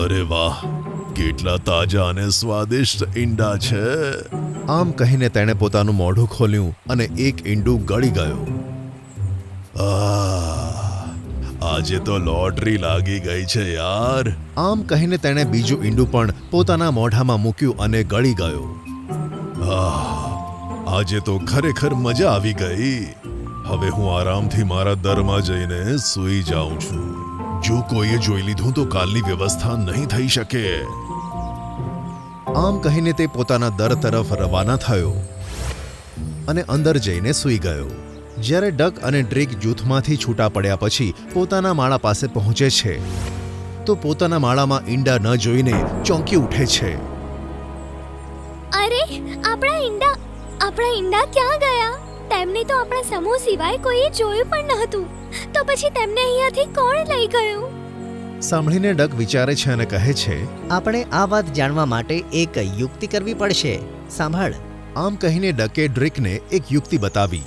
અરે વાહ, કેટલા તાજા અને સ્વાદિષ્ટ ઈંડા છે. આમ કહીને તેણે પોતાનું મોઢું ખોલ્યું અને એક ઈંડું ગળી ગયું. આજે તો લોટરી લાગી ગઈ છે યાર. આમ કહીને તેણે બીજું ઈંડું પણ પોતાના મોઢામાં મૂક્યું અને ગળી ગયું. આજે તો ખરેખર મજા આવી ગઈ. હવે હું આરામથી મારા દરમાં જઈને સૂઈ જાઉં છું. જો કોઈએ જોઈ લીધું તો કાલની વ્યવસ્થા નહીં થઈ શકે. આમ કહીને તે પોતાના દર તરફ રવાના થયો અને અંદર જઈને સૂઈ ગયો. જ્યારે ડક અને ડ્રેક જૂથમાંથી છૂટા પડ્યા પછી પોતાના માળા પાસે પહોંચે છે તો પોતાના માળામાં ઈંડા ન જોઈને ચોંકી ઉઠે છે. અરે, આપણા ઈંડા ક્યાં ગયા? તેમને તો આપણા સમૂહ સિવાય કોઈએ જોયું પણ નહોતું. તો પછી તેમને અહીંયાથી કોણ લઈ ગયું? સાંભળીને ડક વિચારે છે અને કહે છે, આપણે આ વાત જાણવા માટે એક યુક્તિ કરવી પડશે. સાંભળ. આમ કહીને ડકે ડ્રીકને એક યુક્તિ બતાવી.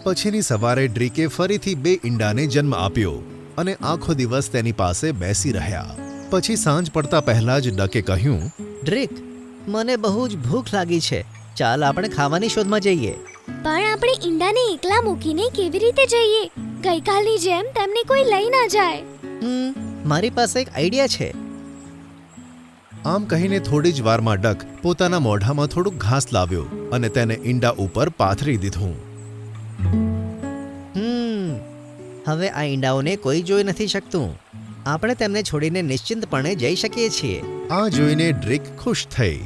પછીની સવારે ડ્રીકે ફરીથી 2 ઈંડાને જન્મ આપ્યો અને આખો દિવસ તેની પાસે બેસી રહ્યા. પછી સાંજ પડતા પહેલા જ ડકે કહ્યું, ડ્રીક, મને બહુ જ ભૂખ લાગી છે. ચાલ આપણે ખાવાની શોધમાં જઈએ. પણ આપણે ઈંડાને એકલા મૂકીને કેવી રીતે જઈએ? ગઈકાલની જેમ તેમને કોઈ લઈ ના જાય. મારી પાસે એક આઈડિયા છે. આમ કહીને થોડી જ વારમાં ડક પોતાના મોઢામાં થોડુંક ઘાસ લાવ્યો અને તેને ઈંડા ઉપર પાથરી દીધું. હવે આ ઈંડાઓને કોઈ જોઈ નથી શકતું. આપણે તેમને છોડીને નિશ્ચિંતપણે જઈ શકીએ છીએ. આ જોઈને ડ્રીક ખુશ થઈ.